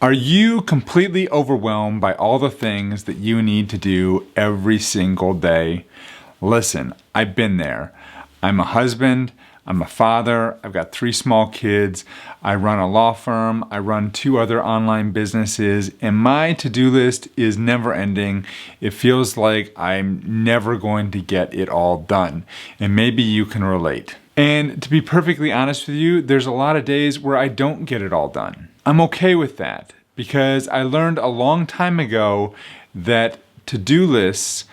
Are you completely overwhelmed by all the things that you need to do every single day? Listen, I've been there. I'm a husband, I'm a father, I've got 3 small kids, I run a law firm, I run 2 other online businesses, and my to-do list is never ending. It feels like I'm never going to get it all done, and maybe you can relate. And to be perfectly honest with you, there's a lot of days where I don't get it all done. I'm okay with that because I learned a long time ago that to-do lists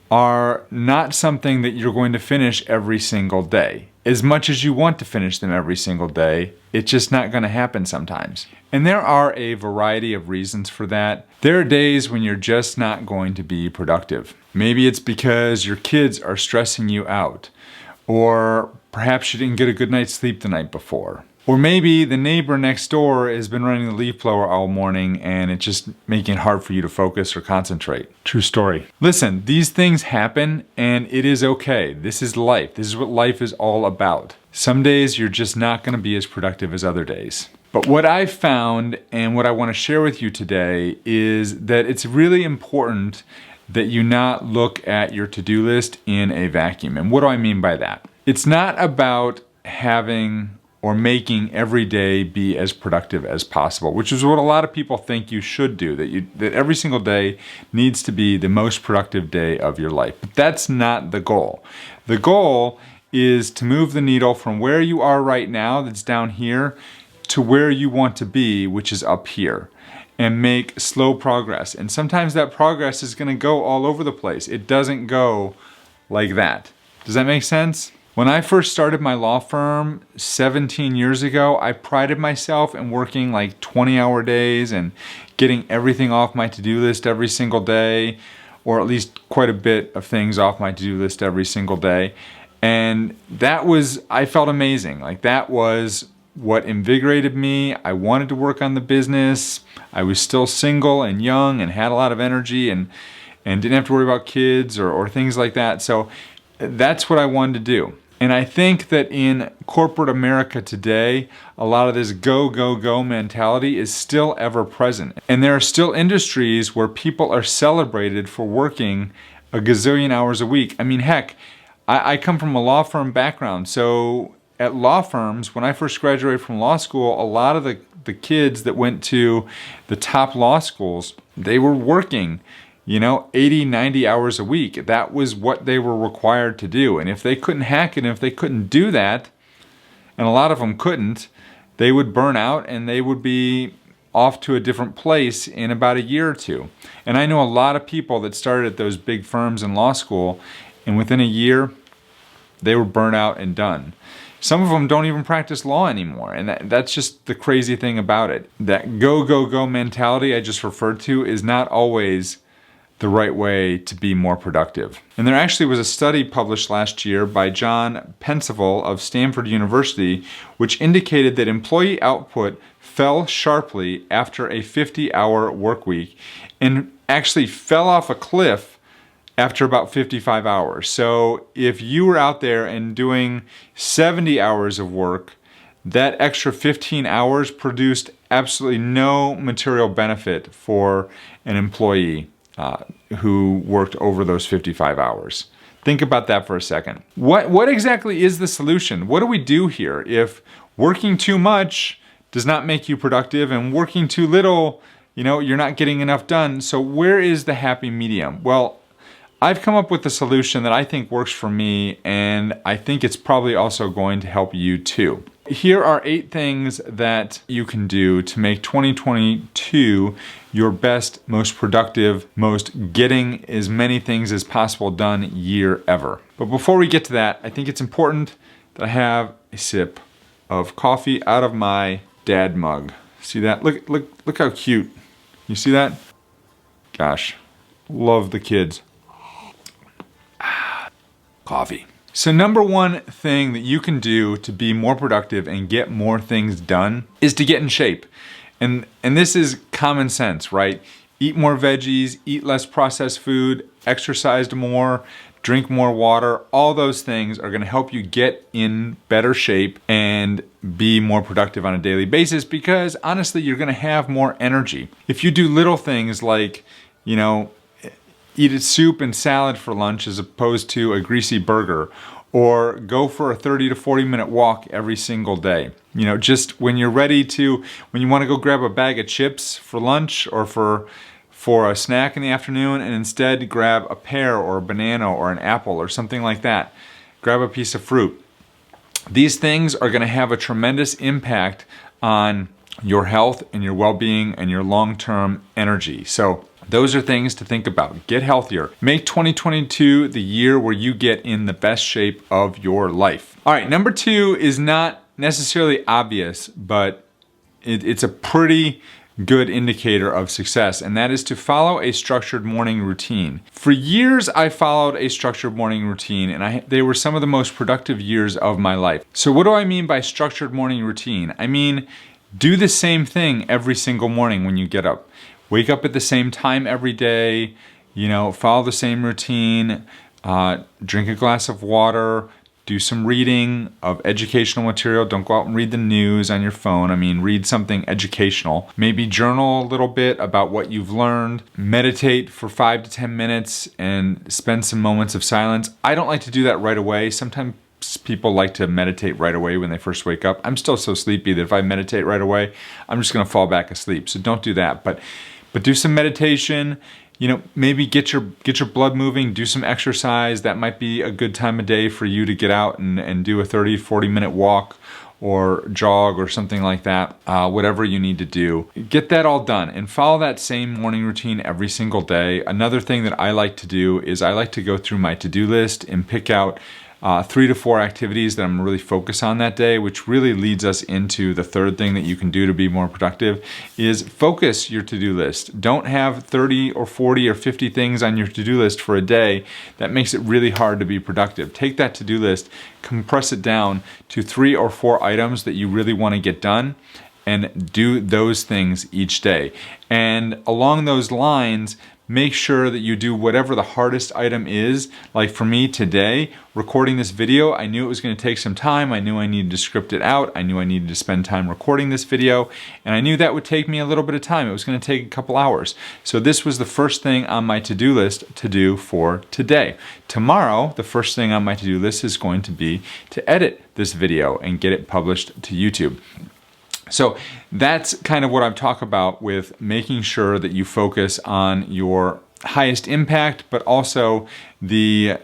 are not something that you're going to finish every single day. As much as you want to finish them every single day, it's just not going to happen sometimes. And there are a variety of reasons for that. There are days when you're just not going to be productive. Maybe it's because your kids are stressing you out, or perhaps you didn't get a good night's sleep the night before. Or maybe the neighbor next door has been running the leaf blower all morning and it's just making it hard for you to focus or concentrate. True story. Listen, these things happen and it is okay. This is life. This is what life is all about. Some days you're just not going to be as productive as other days. But what I've found and what I want to share with you today is that it's really important that you not look at your to-do list in a vacuum. And what do I mean by that? It's not about having or making every day be as productive as possible, which is what a lot of people think you should do, that every single day needs to be the most productive day of your life. But that's not the goal. The goal is to move the needle from where you are right now, that's down here, to where you want to be, which is up here, and make slow progress. And sometimes that progress is going to go all over the place. It doesn't go like that. Does that make sense? When I first started my law firm 17 years ago, I prided myself in working like 20-hour days and getting everything off my to-do list every single day, or at least quite a bit of things off my to-do list every single day. And I felt amazing. Like that was what invigorated me. I wanted to work on the business. I was still single and young and had a lot of energy and didn't have to worry about kids or things like that. So that's what I wanted to do. And I think that in corporate America today, a lot of this go, go, go mentality is still ever present. And there are still industries where people are celebrated for working a gazillion hours a week. I mean, heck, I come from a law firm background. So at law firms, when I first graduated from law school, a lot of the kids that went to the top law schools, they were working 80, 90 hours a week. That was what they were required to do. And if they couldn't hack it, and if they couldn't do that, and a lot of them couldn't, they would burn out and they would be off to a different place in about a year or two. And I know a lot of people that started at those big firms in law school, and within a year, they were burnt out and done. Some of them don't even practice law anymore, and that's just the crazy thing about it. That go, go, go mentality I just referred to is not always the right way to be more productive. And there actually was a study published last year by John Pensaval of Stanford University, which indicated that employee output fell sharply after a 50-hour work week and actually fell off a cliff after about 55 hours. So if you were out there and doing 70 hours of work, that extra 15 hours produced absolutely no material benefit for an employee who worked over those 55 hours. Think about that for a second. What exactly is the solution? What do we do here if working too much does not make you productive and working too little, you're not getting enough done? So where is the happy medium? Well, I've come up with a solution that I think works for me, and I think it's probably also going to help you too. Here are 8 things that you can do to make 2022 your best, most productive, most getting as many things as possible done year ever. But before we get to that, I think it's important that I have a sip of coffee out of my dad mug. See that? Look how cute. You see that? Gosh, love the kids. Coffee. So number one thing that you can do to be more productive and get more things done is to get in shape. And this is common sense, right? eat more veggies, eat less processed food, exercise more, drink more water. All those things are going to help you get in better shape and be more productive on a daily basis, because honestly, you're going to have more energy. If you do little things like, eat a soup and salad for lunch as opposed to a greasy burger, or go for a 30 to 40 minute walk every single day. Just when you want to go grab a bag of chips for lunch or for a snack in the afternoon, and instead grab a pear or a banana or an apple or something like that. Grab a piece of fruit. These things are going to have a tremendous impact on your health and your well-being and your long-term energy. So those are things to think about. Get healthier. Make 2022 the year where you get in the best shape of your life. All right, number 2 is not necessarily obvious, but it's a pretty good indicator of success, and that is to follow a structured morning routine. For years, I followed a structured morning routine, and they were some of the most productive years of my life. So what do I mean by structured morning routine? I mean, do the same thing every single morning when you get up. Wake up at the same time every day, follow the same routine, drink a glass of water, do some reading of educational material. Don't go out and read the news on your phone. Read something educational. Maybe journal a little bit about what you've learned. Meditate for 5 to 10 minutes and spend some moments of silence. I don't like to do that right away. Sometimes people like to meditate right away when they first wake up. I'm still so sleepy that if I meditate right away, I'm just going to fall back asleep. So don't do that. But do some meditation. Maybe get your blood moving, do some exercise. That might be a good time of day for you to get out and do a 30, 40 minute walk or jog or something like that, whatever you need to do. Get that all done and follow that same morning routine every single day. Another thing that I like to do is I like to go through my to-do list and pick out 3 to 4 activities that I'm really focused on that day, which really leads us into the third thing that you can do to be more productive is focus your to-do list. Don't have 30 or 40 or 50 things on your to-do list for a day. That makes it really hard to be productive. Take that to-do list, compress it down to 3 or 4 items that you really want to get done, and do those things each day. And along those lines, make sure that you do whatever the hardest item is. Like for me today, recording this video, I knew it was going to take some time. I knew I needed to script it out. I knew I needed to spend time recording this video. And I knew that would take me a little bit of time. It was going to take a couple hours. So this was the first thing on my to-do list to do for today. Tomorrow, the first thing on my to-do list is going to be to edit this video and get it published to YouTube. So that's kind of what I'm talking about with making sure that you focus on your highest impact, but also the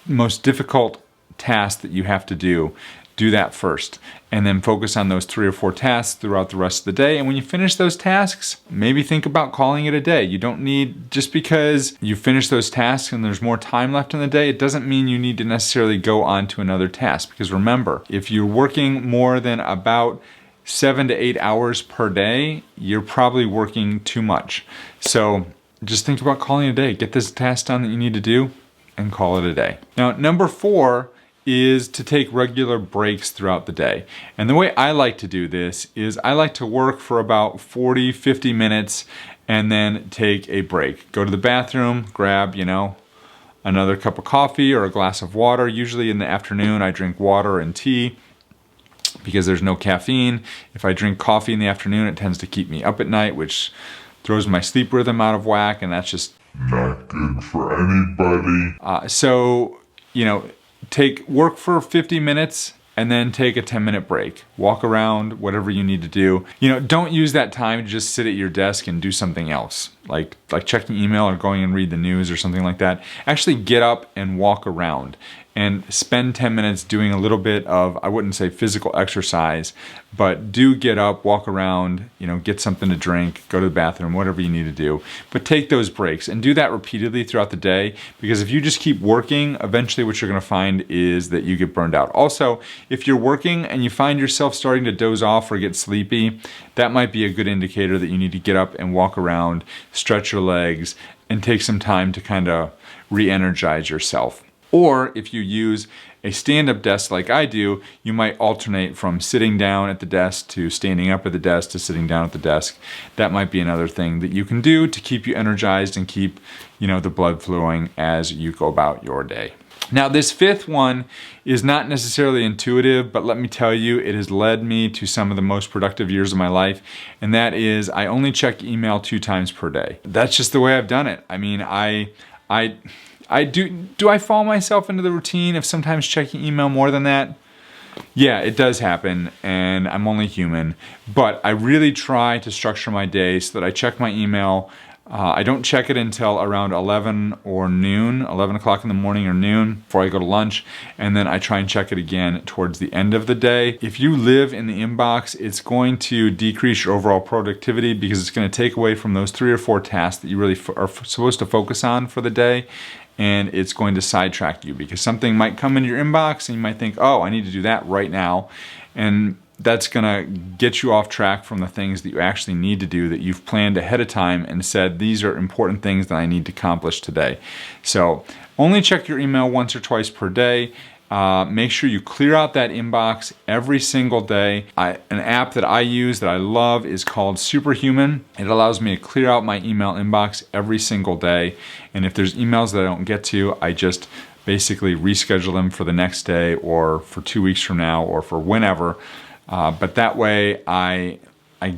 most difficult task that you have to do. Do that first, and then focus on those 3 or 4 tasks throughout the rest of the day. And when you finish those tasks, maybe think about calling it a day. You don't need, just because you finish those tasks and there's more time left in the day, it doesn't mean you need to necessarily go on to another task. Because remember, if you're working more than about 7 to 8 hours per day, you're probably working too much. So just think about calling it a day. Get this task done that you need to do and call it a day. Now, number 4 is to take regular breaks throughout the day. And the way I like to do this is I like to work for about 40, 50 minutes and then take a break. Go to the bathroom, grab, another cup of coffee or a glass of water. Usually in the afternoon, I drink water and tea, because there's no caffeine. If I drink coffee in the afternoon, it tends to keep me up at night, which throws my sleep rhythm out of whack, and that's just not good for anybody. So, work for 50 minutes and then take a 10-minute break. Walk around, whatever you need to do. Don't use that time to just sit at your desk and do something else, like checking email or going and read the news or something like that. Actually get up and walk around and spend 10 minutes doing a little bit of, I wouldn't say physical exercise, but do get up, walk around, get something to drink, go to the bathroom, whatever you need to do. But take those breaks and do that repeatedly throughout the day, because if you just keep working, eventually what you're gonna find is that you get burned out. Also, if you're working and you find yourself starting to doze off or get sleepy, that might be a good indicator that you need to get up and walk around, stretch your legs, and take some time to kind of re-energize yourself. Or if you use a stand-up desk like I do, you might alternate from sitting down at the desk to standing up at the desk to sitting down at the desk. That might be another thing that you can do to keep you energized and keep, the blood flowing as you go about your day. Now, this fifth one is not necessarily intuitive, but let me tell you, it has led me to some of the most productive years of my life, and that is I only check email 2 times per day. That's just the way I've done it. I mean, do I fall myself into the routine of sometimes checking email more than that? Yeah, it does happen, and I'm only human, but I really try to structure my day so that I check my email. I don't check it until around 11 o'clock in the morning or noon before I go to lunch, and then I try and check it again towards the end of the day. If you live in the inbox, it's going to decrease your overall productivity because it's going to take away from those 3 or 4 tasks that you really are supposed to focus on for the day, and it's going to sidetrack you because something might come into your inbox and you might think, oh, I need to do that right now, and that's going to get you off track from the things that you actually need to do that you've planned ahead of time and said, these are important things that I need to accomplish today. So only check your email once or twice per day. Make sure you clear out that inbox every single day. An app that I use that I love is called Superhuman. It allows me to clear out my email inbox every single day. And if there's emails that I don't get to, I just basically reschedule them for the next day or for 2 weeks from now or for whenever. But that way I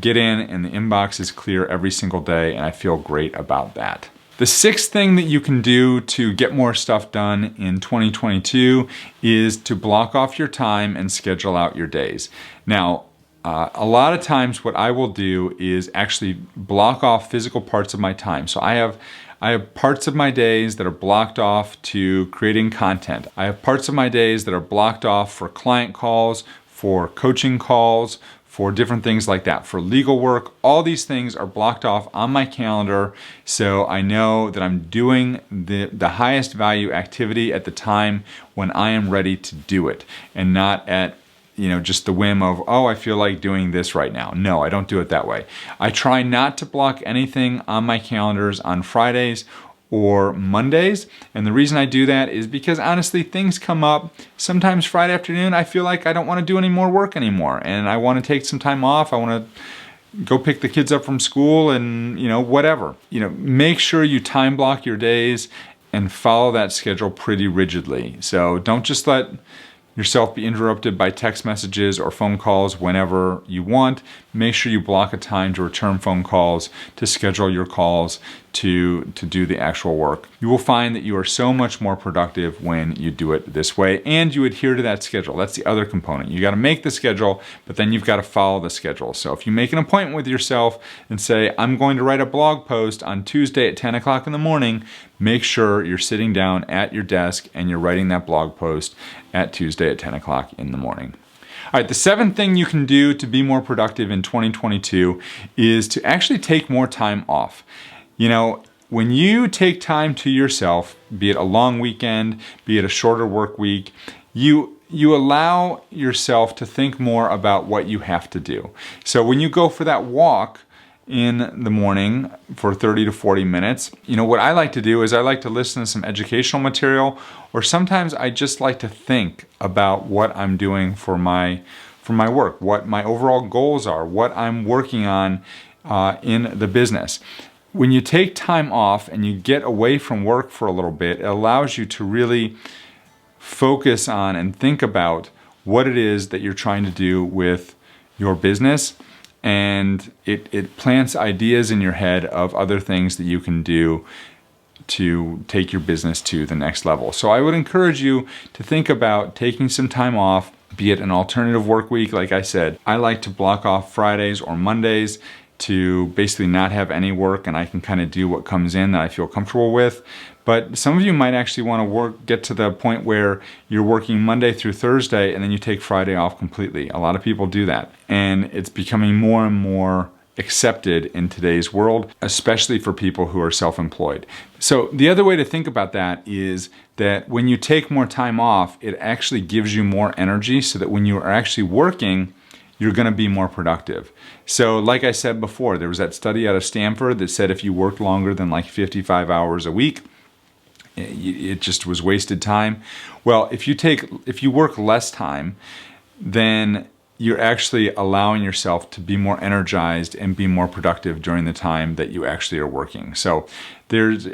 get in and the inbox is clear every single day, and I feel great about that. The sixth thing that you can do to get more stuff done in 2022 is to block off your time and schedule out your days. Now, a lot of times what I will do is actually block off physical parts of my time. So I have parts of my days that are blocked off to creating content. I have parts of my days that are blocked off for client calls, for coaching calls, for different things like that, for legal work. All these things are blocked off on my calendar, so I know that I'm doing the highest value activity at the time when I am ready to do it, and not at just the whim of, oh, I feel like doing this right now. No, I don't do it that way. I try not to block anything on my calendars on Fridays or Mondays. And the reason I do that is because honestly, things come up. Sometimes Friday afternoon, I feel like I don't want to do any more work anymore. And I want to take some time off. I want to go pick the kids up from school and, whatever. Make sure you time block your days and follow that schedule pretty rigidly. So don't just let yourself be interrupted by text messages or phone calls whenever you want. Make sure you block a time to return phone calls, to schedule your calls, to do the actual work. You will find that you are so much more productive when you do it this way and you adhere to that schedule. That's the other component. You got to make the schedule, but then you've got to follow the schedule. So if you make an appointment with yourself and say, I'm going to write a blog post on Tuesday at 10 o'clock in the morning, make sure you're sitting down at your desk and you're writing that blog post at Tuesday at 10 o'clock in the morning. All right, the seventh thing you can do to be more productive in 2022 is to actually take more time off. When you take time to yourself, be it a long weekend, be it a shorter work week, you allow yourself to think more about what you have to do. So when you go for that walk in the morning for 30 to 40 minutes, what I like to do is I like to listen to some educational material, or sometimes I just like to think about what I'm doing for my work, what my overall goals are, what I'm working on in the business. When you take time off and you get away from work for a little bit, it allows you to really focus on and think about what it is that you're trying to do with your business. And it plants ideas in your head of other things that you can do to take your business to the next level. So I would encourage you to think about taking some time off, be it an alternative work week. Like I said, I like to block off Fridays or Mondays to basically not have any work, and I can kind of do what comes in that I feel comfortable with. But some of you might actually want to get to the point where you're working Monday through Thursday and then you take Friday off completely. A lot of people do that, and it's becoming more and more accepted in today's world, especially for people who are self-employed. So the other way to think about that is that when you take more time off, it actually gives you more energy so that when you are actually working, you're going to be more productive. So like I said before, there was that study out of Stanford that said if you worked longer than like 55 hours a week, it just was wasted time. Well, if you work less time, then you're actually allowing yourself to be more energized and be more productive during the time that you actually are working. So there's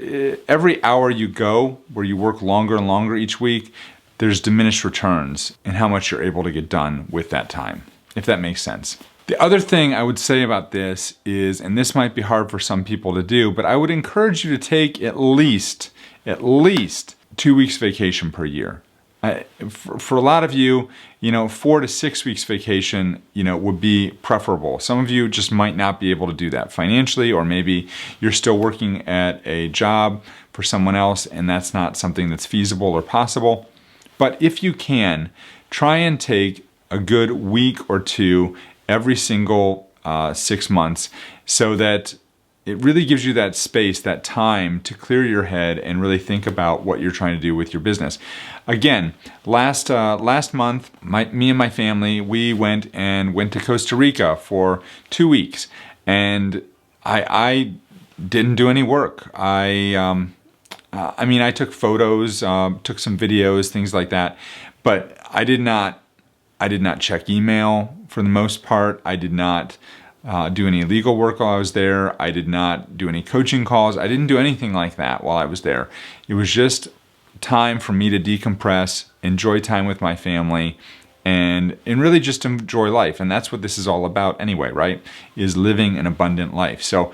every hour you go where you work longer and longer each week, there's diminished returns in how much you're able to get done with that time, if that makes sense. The other thing I would say about this is, and this might be hard for some people to do, but I would encourage you to take at least 2 weeks vacation per year. For a lot of you, 4 to 6 weeks vacation, would be preferable. Some of you just might not be able to do that financially, or maybe you're still working at a job for someone else and that's not something that's feasible or possible. But if you can, try and take a good week or two every single 6 months, so that it really gives you that space, that time to clear your head and really think about what you're trying to do with your business. Again, last month, me and my family, we went to Costa Rica for 2 weeks, and I didn't do any work. I took photos, took some videos, things like that, but I did not check email for the most part. I did not do any legal work while I was there. I did not do any coaching calls. I didn't do anything like that while I was there. It was just time for me to decompress, enjoy time with my family, and really just enjoy life. And that's what this is all about anyway, right? Is living an abundant life. So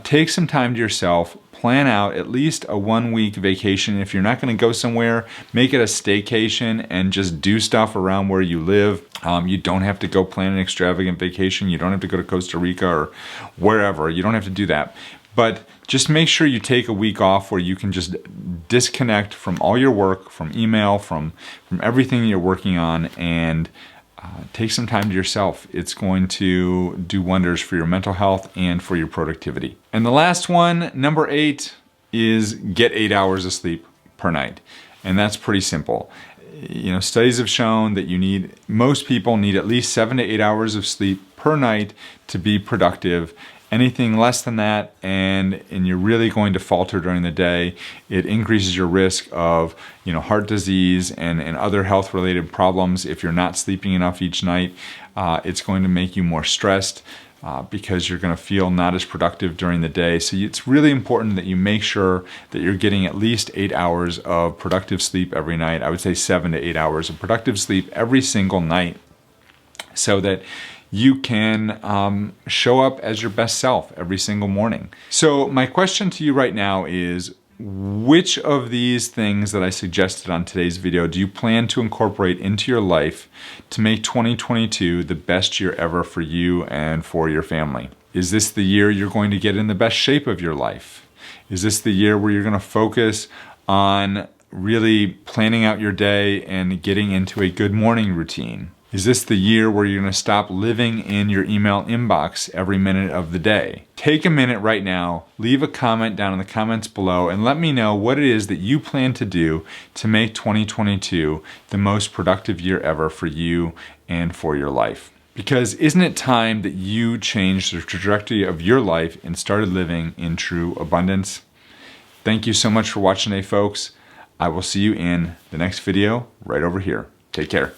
take some time to yourself. Plan out at least a 1 week vacation. If you're not going to go somewhere, make it a staycation and just do stuff around where you live. You don't have to go plan an extravagant vacation. You don't have to go to Costa Rica or wherever. You don't have to do that. But just make sure you take a week off where you can just disconnect from all your work, from email, from everything you're working on, and take some time to yourself. It's going to do wonders for your mental health and for your productivity. And the last one, number 8, is get 8 hours of sleep per night. And that's pretty simple. Studies have shown that most people need at least 7 to 8 hours of sleep per night to be productive. Anything less than that, and you're really going to falter during the day, it increases your risk of heart disease and other health-related problems. If you're not sleeping enough each night, it's going to make you more stressed because you're going to feel not as productive during the day. So it's really important that you make sure that you're getting at least 8 hours of productive sleep every night. I would say 7 to 8 hours of productive sleep every single night, so that you can show up as your best self every single morning. So my question to you right now is, which of these things that I suggested on today's video do you plan to incorporate into your life to make 2022 the best year ever for you and for your family? Is this the year you're going to get in the best shape of your life? Is this the year where you're going to focus on really planning out your day and getting into a good morning routine? Is this the year where you're going to stop living in your email inbox every minute of the day? Take a minute right now, leave a comment down in the comments below, and let me know what it is that you plan to do to make 2022 the most productive year ever for you and for your life. Because isn't it time that you changed the trajectory of your life and started living in true abundance? Thank you so much for watching today, folks. I will see you in the next video right over here. Take care.